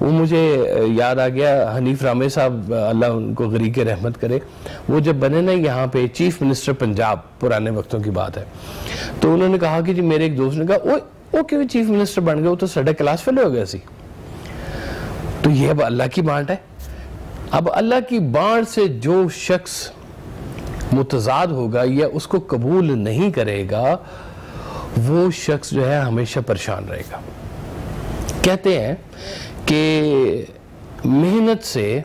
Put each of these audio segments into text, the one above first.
وہ مجھے یاد آ گیا، حنیف رامے صاحب اللہ ان کو غریق رحمت کرے، وہ جب بنے نا یہاں پہ چیف منسٹر پنجاب، پرانے وقتوں کی بات ہے، تو انہوں نے کہا کہ جی میرے ایک دوست نے کہا وہ کیوں چیف منسٹر بن گئے، وہ تو ساڈا کلاس فیلو ہو گیا سی۔ تو یہ اب اللہ کی بانٹ ہے۔ اب اللہ کی بانٹ سے جو شخص متضاد ہوگا یا اس کو قبول نہیں کرے گا، وہ شخص جو ہے ہمیشہ پریشان رہے گا۔ کہتے ہیں کہ محنت سے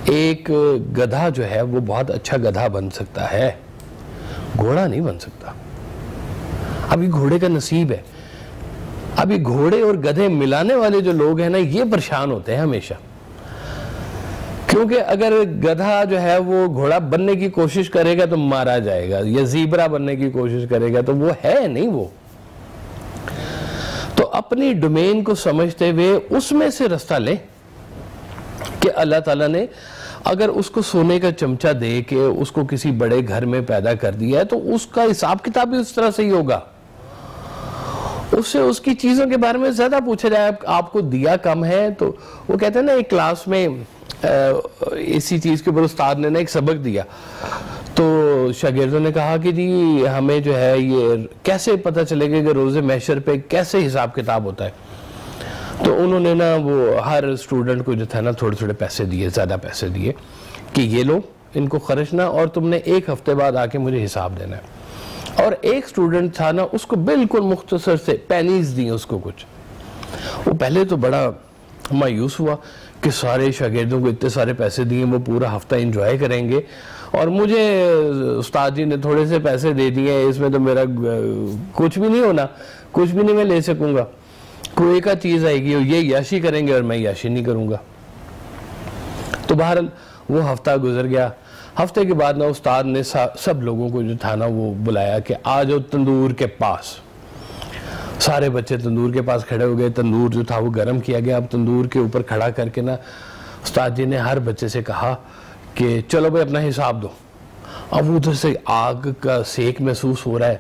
ایک گدھا جو ہے وہ بہت اچھا گدھا بن سکتا ہے، گھوڑا نہیں بن سکتا۔ اب یہ گھوڑے کا نصیب ہے۔ اب یہ گھوڑے اور گدھے ملانے والے جو لوگ ہیں نا، یہ پریشان ہوتے ہیں ہمیشہ، کیونکہ اگر گدھا جو ہے وہ گھوڑا بننے کی کوشش کرے گا تو مارا جائے گا، یا زیبرا بننے کی کوشش کرے گا تو وہ ہے نہیں وہ۔ تو اپنی ڈومین کو سمجھتے ہوئے اس میں سے رستہ لے کہ اللہ تعالیٰ نے اگر اس کو سونے کا چمچہ دے کے اس کو کسی بڑے گھر میں پیدا کر دیا ہے تو اس کا حساب کتاب بھی اس طرح سے ہی ہوگا۔ اس سے اس کی چیزوں کے بارے میں زیادہ پوچھا جائے، آپ کو دیا کم ہے تو وہ کہتے ہیں نا، ایک کلاس میں اسی چیز کے اوپر استاد نے ایک سبق دیا، تو شاگردوں نے کہا کہ جی ہمیں جو ہے یہ کیسے پتہ چلے گا کہ روز محشر پہ کیسے حساب کتاب ہوتا ہے۔ تو انہوں نے نا وہ ہر اسٹوڈنٹ کو جو تھا نا تھوڑے تھوڑے پیسے دیے، زیادہ پیسے دیے کہ یہ لو ان کو خرچنا، اور تم نے 1 ہفتے بعد آ کے مجھے حساب دینا ہے۔ اور ایک اسٹوڈنٹ تھا نا، اس کو بالکل مختصر سے پینیز دی اس کو کچھ۔ وہ پہلے تو بڑا مایوس ہوا کہ سارے شاگردوں کو اتنے سارے پیسے دیے، وہ پورا ہفتہ انجوائے کریں گے، اور مجھے استاد جی نے تھوڑے سے پیسے دے دیے، اس میں تو میرا کچھ بھی نہیں ہونا، کچھ بھی نہیں میں لے سکوں گا، کوئی ایک چیز آئے گی یہ یاشی کریں گے اور میں یاشی نہیں کروں گا۔ تو بہرحال وہ ہفتہ گزر گیا۔ ہفتے کے بعد نا استاد نے سب لوگوں کو جو تھا نا وہ بلایا کہ آ جاؤ تندور کے پاس۔ سارے بچے تندور کے پاس کھڑے ہو گئے، تندور جو تھا وہ گرم کیا گیا۔ اب تندور کے اوپر کھڑا کر کے نا استاد جی نے ہر بچے سے کہا کہ چلو بھائی اپنا حساب دو۔ اب ادھر سے آگ کا سیک محسوس ہو رہا ہے،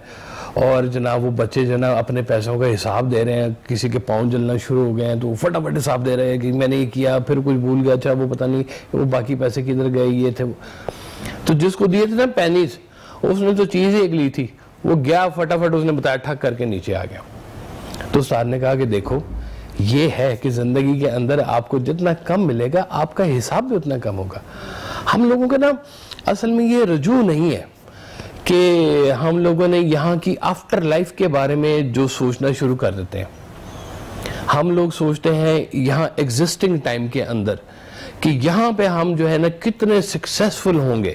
اور جناب وہ بچے جناب اپنے پیسوں کا حساب دے رہے ہیں، کسی کے پاؤں جلنا شروع ہو گئے ہیں تو فٹافٹ حساب دے رہے ہیں کہ میں نے یہ کیا، پھر کچھ بھول گیا، اچھا وہ پتہ نہیں وہ باقی پیسے کدھر گئے، یہ تھے۔ تو جس کو دیے تھے نا پینیز، اس نے تو چیز ہی ایک لی تھی، وہ گیا فٹافٹ اس نے بتایا ٹھک کر کے نیچے آ گیا۔ تو استاد نے کہا کہ دیکھو یہ ہے کہ زندگی کے اندر آپ کو جتنا کم ملے گا آپ کا حساب بھی اتنا کم ہوگا۔ ہم لوگوں کا نا اصل میں یہ رجوع نہیں ہے کہ ہم لوگوں نے یہاں کی آفٹر لائف کے بارے میں جو سوچنا شروع کر دیتے ہیں۔ ہم لوگ سوچتے ہیں یہاں ایگزسٹنگ ٹائم کے اندر کہ یہاں پہ ہم جو ہے نا کتنے سکسیسفل ہوں گے۔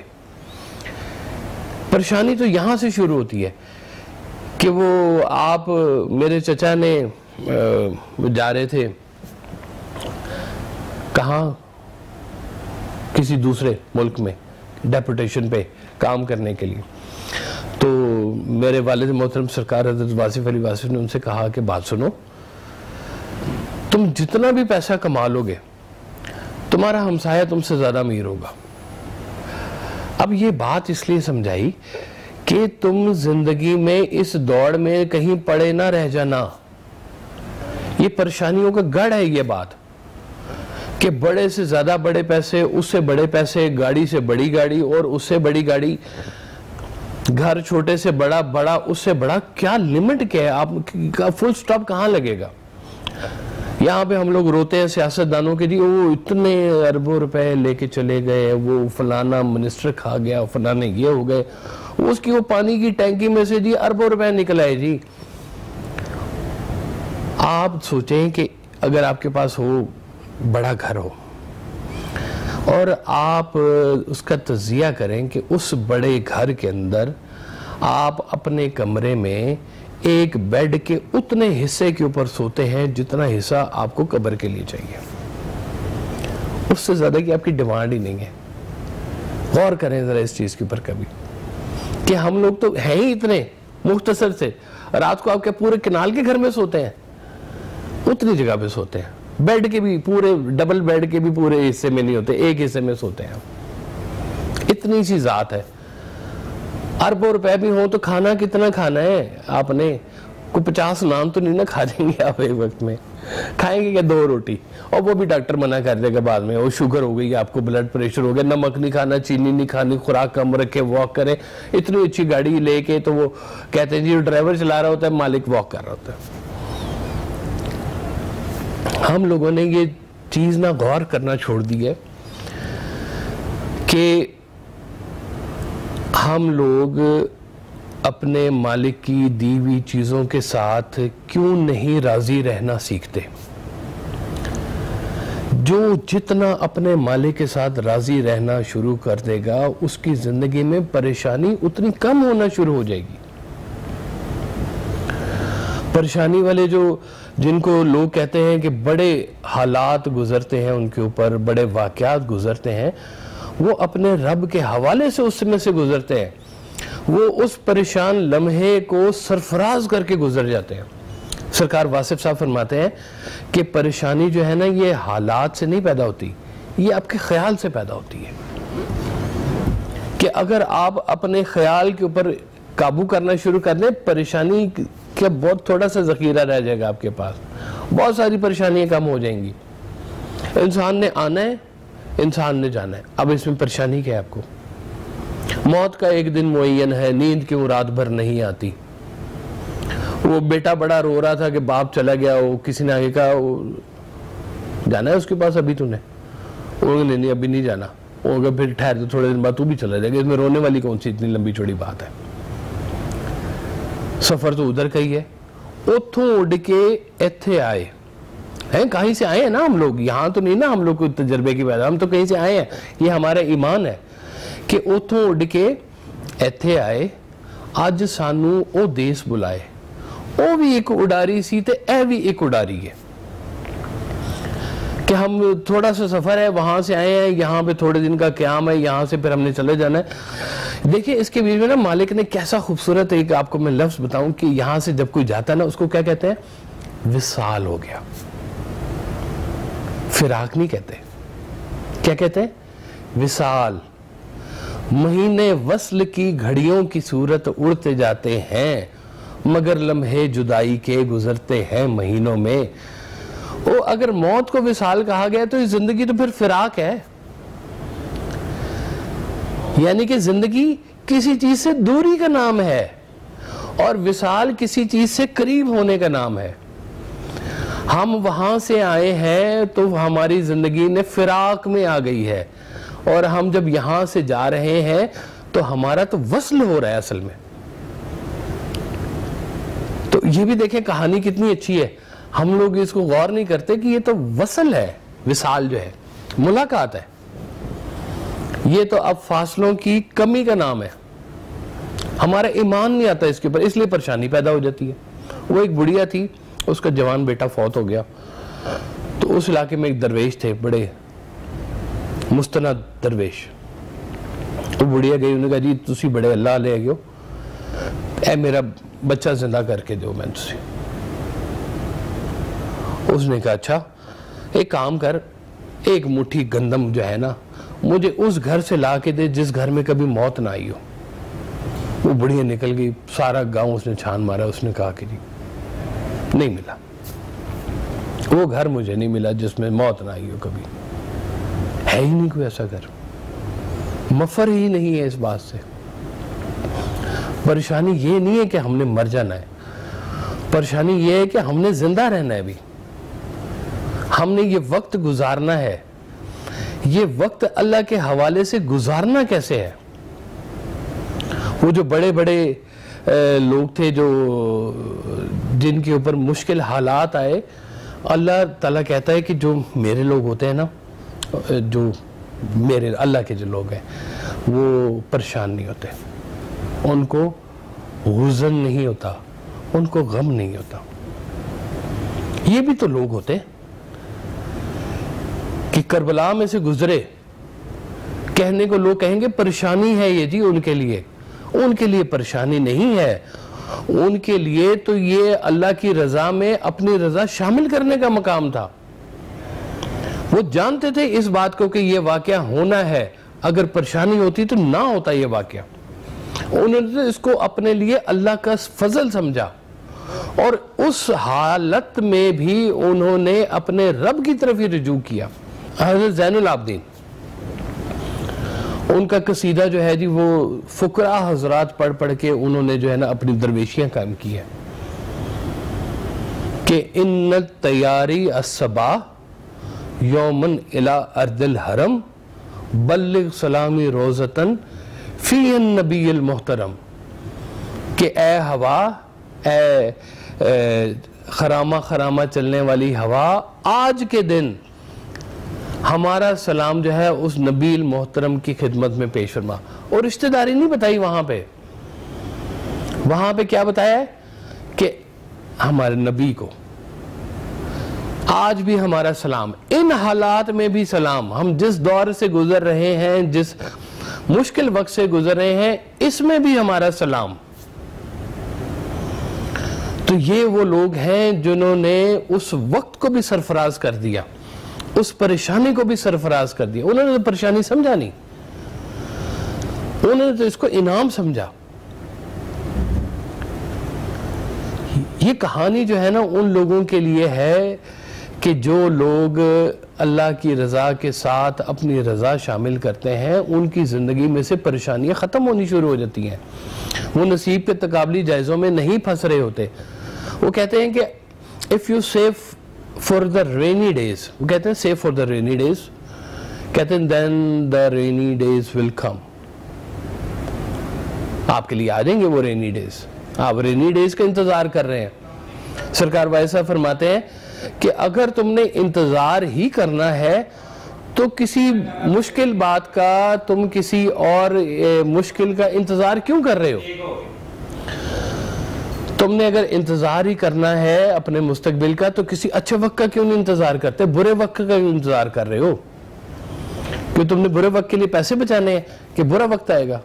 پریشانی تو یہاں سے شروع ہوتی ہے کہ وہ آپ میرے چچا نے جا رہے تھے کہاں، کسی دوسرے ملک میں ڈیپوٹیشن پہ کام کرنے کے لیے۔ تو میرے والد محترم سرکار حضرت واصف علی واصف نے ان سے کہا کہ بات سنو، تم جتنا بھی پیسہ کما لو گے تمہارا ہمسایہ تم سے زیادہ امیر ہوگا۔ اب یہ بات اس لیے سمجھائی کہ تم زندگی میں اس دوڑ میں کہیں پڑے نہ رہ جانا۔ یہ پریشانیوں کا گڑھ ہے یہ بات کہ بڑے سے زیادہ بڑے پیسے، اس سے بڑے پیسے، گاڑی سے بڑی گاڑی، اور اس سے بڑی گاڑی، گھر چھوٹے سے بڑا، بڑا اس سے بڑا، کیا لیمٹ کیا ہے؟ آپ کا فل سٹاپ کہاں لگے گا؟ یہاں پہ ہم لوگ روتے ہیں سیاستدانوں کے جی وہ اتنے اربوں روپے لے کے چلے گئے، وہ فلانا منسٹر کھا گیا، فلانے یہ ہو گئے، اس کی وہ پانی کی ٹینکی میں سے جی اربوں روپے نکل آئے جی۔ آپ سوچیں کہ اگر آپ کے پاس ہو بڑا گھر ہو اور آپ اس کا تجزیہ کریں کہ اس بڑے گھر کے اندر آپ اپنے کمرے میں ایک بیڈ کے اتنے حصے کے اوپر سوتے ہیں جتنا حصہ آپ کو قبر کے لیے چاہیے، اس سے زیادہ کی آپ کی ڈیمانڈ ہی نہیں ہے۔ غور کریں ذرا اس چیز کے اوپر کبھی کہ ہم لوگ تو ہیں ہی اتنے مختصر سے، رات کو آپ کے پورے کنال کے گھر میں سوتے ہیں، اتنی جگہ پہ سوتے ہیں، بیڈ کے بھی پورے ڈبل بیڈ کے بھی پورے حصے میں نہیں ہوتے، ایک حصے میں سوتے ہیں۔ اتنی سی ذات ہے، اربوں روپے بھی ہوں تو کھانا کتنا کھانا ہے آپ نے؟ کوئی 50 نان تو نہیں نہ کھا دیں گے آپ ایک وقت میں۔ کھائیں گے کیا 2 روٹی, اور وہ بھی ڈاکٹر منع کر دے گا بعد میں, وہ شوگر ہو گئی, آپ کو بلڈ پریشر ہو گیا, نمک نہیں کھانا, چینی نہیں کھانی, خوراک کم رکھے, واک کریں. اتنی اچھی گاڑی لے کے تو وہ کہتے ہیں جی ڈرائیور چلا رہا ہوتا ہے, مالک واک کر رہا ہوتا ہے. ہم لوگوں نے یہ چیز نہ غور کرنا چھوڑ دی ہے کہ ہم لوگ اپنے مالک کی دی ہوئی چیزوں کے ساتھ کیوں نہیں راضی رہنا سیکھتے. جو جتنا اپنے مالک کے ساتھ راضی رہنا شروع کر دے گا اس کی زندگی میں پریشانی اتنی کم ہونا شروع ہو جائے گی. پریشانی والے جن کو لوگ کہتے ہیں کہ بڑے حالات گزرتے ہیں ان کے اوپر, بڑے واقعات گزرتے ہیں, وہ اپنے رب کے حوالے سے اس میں سے گزرتے ہیں. وہ اس پریشان لمحے کو سرفراز کر کے گزر جاتے ہیں. سرکار واصف صاحب فرماتے ہیں کہ پریشانی جو ہے نا یہ حالات سے نہیں پیدا ہوتی, یہ آپ کے خیال سے پیدا ہوتی ہے. کہ اگر آپ اپنے خیال کے اوپر قابو کرنا شروع کر دیں, پریشانی کا بہت تھوڑا سا ذخیرہ رہ جائے گا آپ کے پاس, بہت ساری پریشانیاں کم ہو جائیں گی. انسان نے آنا ہے, انسان نے جانا ہے. اب اس میں پریشانی کیا ہے آپ کو؟ موت کا ایک دن معین ہے, نیند کیوں رات بھر نہیں آتی. وہ بیٹا بڑا رو رہا تھا کہ باپ چلا گیا, وہ کسی نے آگے کہا جانا ہے اس کے پاس ابھی تو نے, وہ نہیں ابھی نہیں جانا, وہ اگر پھر ٹھہر تو تھوڑے دن بعد تو بھی چلا جائے گا. اس میں رونے والی کون سی اتنی لمبی چوڑی بات ہے؟ سفر تو ادھر کا ہی ہے. اتھوں اڑ کے ایتھے آئے ہیں, کہیں سے آئے ہیں نا ہم لوگ, یہاں تو نہیں نا ہم لوگ کو تجربے کی بات, ہم تو کہیں سے آئے ہیں. یہ ہمارا ایمان ہے کہ اتھوں اڑ کے ایتھے آئے, اج سانو او دیس بلائے, او بھی ایک اڈاری سی تے اے بھی ایک اڈاری ہے. کہ ہم تھوڑا سا سفر ہے, وہاں سے آئے ہیں, یہاں پہ تھوڑے دن کا قیام ہے, یہاں سے پھر ہم نے چلے جانا ہے. دیکھیں اس کے بیچ میں نا مالک نے کیسا خوبصورت ایک آپ کو میں لفظ بتاؤں کہ یہاں سے جب کوئی جاتا ہے نا اس کو کیا کہتے ہیں؟ وصال ہو گیا. فراق نہیں کہتے, کیا کہتے ہیں؟ وصال. مہینے وصل کی گھڑیوں کی صورت اڑتے جاتے ہیں, مگر لمحے جدائی کے گزرتے ہیں مہینوں میں. اگر موت کو وصال کہا گیا تو زندگی تو پھر فراق ہے. یعنی کہ زندگی کسی چیز سے دوری کا نام ہے اور وصال کسی چیز سے قریب ہونے کا نام ہے. ہم وہاں سے آئے ہیں تو ہماری زندگی نے فراق میں آ گئی ہے, اور ہم جب یہاں سے جا رہے ہیں تو ہمارا تو وصل ہو رہا ہے اصل میں. تو یہ بھی دیکھیں کہانی کتنی اچھی ہے. ہم لوگ اس کو غور نہیں کرتے کہ یہ تو وصل ہے, وصال جو ہے ملاقات ہے. یہ تو اب فاصلوں کی کمی کا نام ہے. ہمارا ایمان نہیں آتا اس کے اوپر, اس لیے پریشانی پیدا ہو جاتی ہے. وہ ایک بڑھیا تھی, اس کا جوان بیٹا فوت ہو گیا, تو اس علاقے میں ایک درویش تھے, بڑے مستند درویش. وہ بڑھیا گئی, انہوں نے کہا جی تسی بڑے اللہ لے گئے ہو, اے میرا بچہ زندہ کر کے دو میں تسی. اس نے کہا اچھا ایک کام کر, ایک مٹھی گندم جو ہے نا مجھے اس گھر سے لا کے دے جس گھر میں کبھی موت نہ آئی ہو. وہ بڑھیا نکل گئی, سارا گاؤں اس نے چھان مارا. اس نے کہا کہ جی نہیں ملا, وہ گھر مجھے نہیں ملا جس میں موت نہ آئی ہو کبھی. ہے ہی نہیں کوئی ایسا گھر, مفر ہی نہیں ہے اس بات سے. پریشانی یہ نہیں ہے کہ ہم نے مر جانا ہے, پریشانی یہ ہے کہ ہم نے زندہ رہنا ہے. بھی ہم نے یہ وقت گزارنا ہے. یہ وقت اللہ کے حوالے سے گزارنا کیسے ہے؟ وہ جو بڑے بڑے لوگ تھے جو جن کے اوپر مشکل حالات آئے, اللہ تعالیٰ کہتا ہے کہ جو میرے لوگ ہوتے ہیں نا, جو میرے اللہ کے جو لوگ ہیں وہ پریشان نہیں ہوتے, ان کو غزن نہیں ہوتا, ان کو غم نہیں ہوتا. یہ بھی تو لوگ ہوتے ہیں کہ کربلا میں سے گزرے, کہنے کو لوگ کہیں گے پریشانی ہے یہ جی ان کے لیے. ان کے لیے پریشانی نہیں ہے, ان کے لیے تو یہ اللہ کی رضا میں اپنی رضا شامل کرنے کا مقام تھا. وہ جانتے تھے اس بات کو کہ یہ واقعہ ہونا ہے, اگر پریشانی ہوتی تو نہ ہوتا یہ واقعہ. انہوں نے اس کو اپنے لیے اللہ کا فضل سمجھا, اور اس حالت میں بھی انہوں نے اپنے رب کی طرف ہی رجوع کیا. حضرت زین العابدین ان کا قصیدہ جو ہے جی وہ فقراء حضرات پڑھ پڑھ کے انہوں نے جو ہے نا اپنی درویشیاں قائم کی ہیں کہ ان التیاری الصبا یومن الی ارض الحرم بلغ سلامی روزتن فی النبی المحترم، کہ اے ہوا، اے خرامہ خرامہ چلنے والی ہوا، آج کے دن ہمارا سلام جو ہے اس نبی المحترم کی خدمت میں پیش فرما. اور رشتہ داری نہیں بتائی وہاں پہ کیا بتایا ہے کہ ہمارے نبی کو آج بھی ہمارا سلام، ان حالات میں بھی سلام، ہم جس دور سے گزر رہے ہیں، جس مشکل وقت سے گزر رہے ہیں، اس میں بھی ہمارا سلام. تو یہ وہ لوگ ہیں جنہوں نے اس وقت کو بھی سرفراز کر دیا، اس پریشانی کو بھی سرفراز کر دیا. انہوں نے تو پریشانی سمجھا نہیں، انہوں نے تو اس کو انعام سمجھا. یہ کہانی جو ہے نا ان لوگوں کے لیے ہے کہ جو لوگ اللہ کی رضا کے ساتھ اپنی رضا شامل کرتے ہیں، ان کی زندگی میں سے پریشانیاں ختم ہونی شروع ہو جاتی ہیں. وہ نصیب کے تقابلی جائزوں میں نہیں پھنس رہے ہوتے. وہ کہتے ہیں کہ if you save for the rainy days، وہ کہتے ہیں save for the rainy days، کہتے ہیں then the rainy days will come. آپ کے لیے آ جائیں گے وہ رینی ڈیز. آپ رینی ڈیز کا انتظار کر رہے ہیں. سرکار واحد صاحب فرماتے ہیں کہ اگر تم نے انتظار ہی کرنا ہے تو کسی مشکل بات کا، تم کسی اور مشکل کا انتظار کیوں کر رہے ہو؟ تم نے اگر انتظار ہی کرنا ہے اپنے مستقبل کا تو کسی اچھے وقت کا کیوں نہیں انتظار کرتے؟ برے وقت کا کیوں انتظار کر رہے ہو؟ کہ تم نے برے وقت کے لیے پیسے بچانے ہیں کہ برا وقت آئے گا.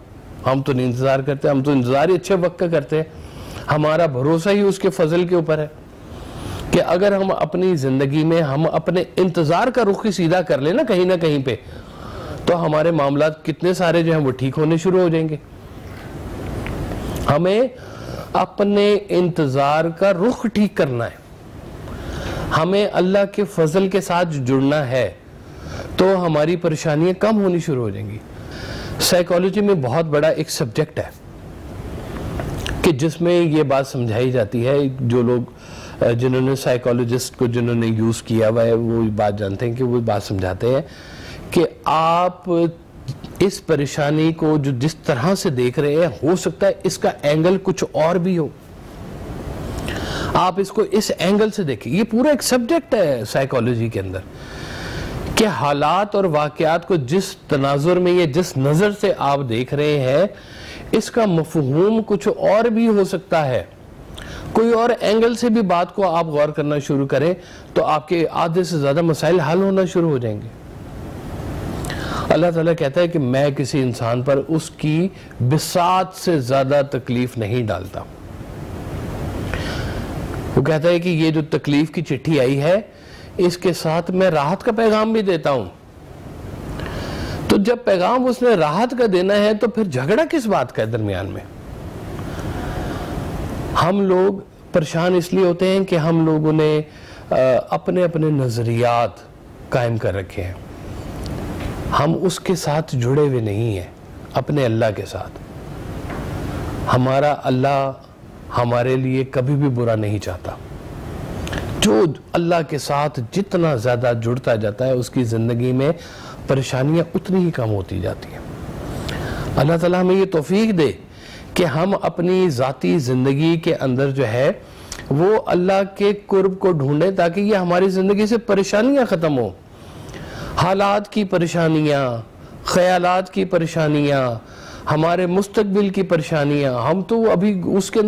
ہم تو نہیں انتظار کرتے، ہم تو انتظار ہی اچھے وقت کا کرتے ہیں. ہمارا بھروسہ ہی اس کے فضل کے اوپر ہے کہ اگر ہم اپنی زندگی میں ہم اپنے انتظار کا رخ ہی سیدھا کر لیں نا کہیں پہ، تو ہمارے معاملات کتنے سارے جو ہیں وہ ٹھیک ہونے شروع ہو جائیں گے. ہمیں اپنے انتظار کا رخ ٹھیک کرنا ہے، ہمیں اللہ کے فضل کے ساتھ جڑنا ہے تو ہماری پریشانیاں کم ہونی شروع ہو جائیں گی. سائیکالوجی میں بہت بڑا ایک سبجیکٹ ہے کہ جس میں یہ بات سمجھائی جاتی ہے، جو لوگ جنہوں نے سائیکالوجسٹ کو جنہوں نے یوز کیا ہوا ہے وہ بات جانتے ہیں کہ وہ بات سمجھاتے ہیں کہ آپ اس پریشانی کو جو جس طرح سے دیکھ رہے ہیں، ہو سکتا ہے اس کا اینگل کچھ اور بھی ہو. آپ اس کو اس اینگل سے دیکھیں. یہ پورا ایک سبجیکٹ ہے سائیکالوجی کے اندر کہ حالات اور واقعات کو جس تناظر میں یا جس نظر سے آپ دیکھ رہے ہیں، اس کا مفہوم کچھ اور بھی ہو سکتا ہے. کوئی اور اینگل سے بھی بات کو آپ غور کرنا شروع کریں تو آپ کے آدھے سے زیادہ مسائل حل ہونا شروع ہو جائیں گے. اللہ تعالیٰ کہتا ہے کہ میں کسی انسان پر اس کی بساط سے زیادہ تکلیف نہیں ڈالتا. وہ کہتا ہے کہ یہ جو تکلیف کی چٹھی آئی ہے اس کے ساتھ میں راحت کا پیغام بھی دیتا ہوں. تو جب پیغام اس نے راحت کا دینا ہے تو پھر جھگڑا کس بات کا ہے درمیان میں؟ ہم لوگ پریشان اس لیے ہوتے ہیں کہ ہم لوگوں نے اپنے اپنے نظریات قائم کر رکھے ہیں. ہم اس کے ساتھ جڑے ہوئے نہیں ہیں اپنے اللہ کے ساتھ. ہمارا اللہ ہمارے لیے کبھی بھی برا نہیں چاہتا. جو اللہ کے ساتھ جتنا زیادہ جڑتا جاتا ہے اس کی زندگی میں پریشانیاں اتنی ہی کم ہوتی جاتی ہیں. اللہ تعالیٰ ہمیں یہ توفیق دے کہ ہم اپنی ذاتی زندگی کے اندر جو ہے وہ اللہ کے قرب کو ڈھونڈیں تاکہ یہ ہماری زندگی سے پریشانیاں ختم ہوں. حالات کی پریشانیاں، خیالات کی پریشانیاں، ہمارے مستقبل کی پریشانیاں، ہم تو ابھی اس کے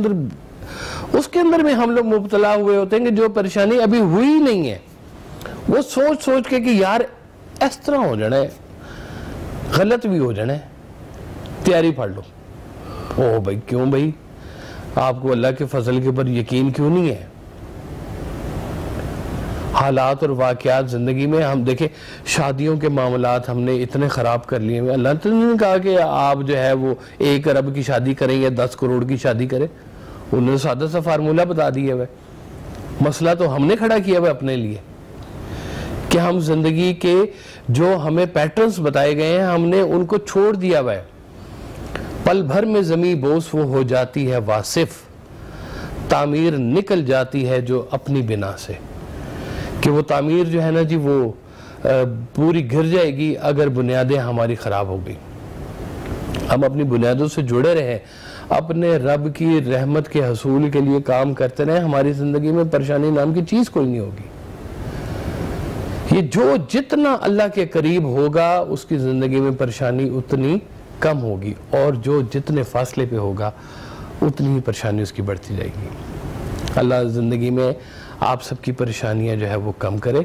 اندر میں ہم لوگ مبتلا ہوئے ہوتے ہیں کہ جو پریشانی ابھی ہوئی نہیں ہے وہ سوچ کے کہ یار اس طرح ہو جانا ہے، غلط بھی ہو جانا ہے، تیاری پڑھ لو. اوہ بھائی کیوں بھائی؟ آپ کو اللہ کے فضل کے اوپر یقین کیوں نہیں ہے؟ حالات اور واقعات زندگی میں ہم دیکھیں، شادیوں کے معاملات ہم نے اتنے خراب کر لیے ہیں. اللہ تعالیٰ نے کہا کہ آپ جو ہے وہ 1 ارب کی شادی کریں یا 10 کروڑ کی شادی کریں. انہوں نے سادہ سا فارمولہ بتا دیا ہے، مسئلہ تو ہم نے کھڑا کیا ہے اپنے لیے کہ ہم زندگی کے جو ہمیں پیٹرنز بتائے گئے ہیں ہم نے ان کو چھوڑ دیا ہے۔ پل بھر میں زمیں بوس وہ ہو جاتی ہے واصف، تعمیر نکل جاتی ہے جو اپنی بنا سے، کہ وہ تعمیر جو ہے نا جی وہ پوری گر جائے گی اگر بنیادیں ہماری خراب ہو گئی۔ ہم اپنی بنیادوں سے جڑے رہیں، اپنے رب کی رحمت کے حصول کے لیے کام کرتے رہیں، ہماری زندگی میں پریشانی نام کی چیز کوئی نہیں ہوگی۔ یہ جو جتنا اللہ کے قریب ہوگا اس کی زندگی میں پریشانی اتنی کم ہوگی، اور جو جتنے فاصلے پہ ہوگا اتنی ہی پریشانی اس کی بڑھتی جائے گی۔ اللہ زندگی میں آپ سب کی پریشانیاں جو ہے وہ کم کرے،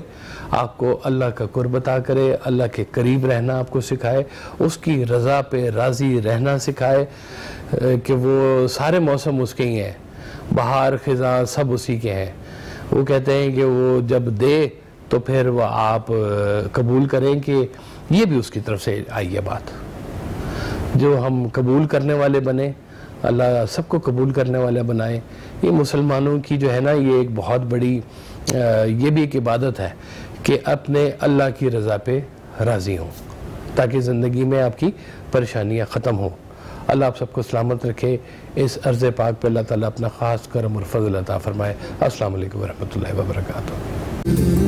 آپ کو اللہ کا قرب عطا کرے، اللہ کے قریب رہنا آپ کو سکھائے، اس کی رضا پہ راضی رہنا سکھائے، کہ وہ سارے موسم اس کے ہی ہیں، بہار خزاں سب اسی کے ہیں۔ وہ کہتے ہیں کہ وہ جب دے تو پھر وہ آپ قبول کریں کہ یہ بھی اس کی طرف سے آئی ہے بات۔ جو ہم قبول کرنے والے بنے، اللہ سب کو قبول کرنے والے بنائے۔ یہ مسلمانوں کی جو ہے نا یہ ایک بہت بڑی یہ بھی ایک عبادت ہے کہ اپنے اللہ کی رضا پہ راضی ہوں، تاکہ زندگی میں آپ کی پریشانیاں ختم ہوں۔ اللہ آپ سب کو سلامت رکھے، اس عرض پاک پہ اللہ تعالیٰ اپنا خاص کرم اور فضل عطا فرمائے۔ السلام علیکم ورحمۃ اللہ وبرکاتہ۔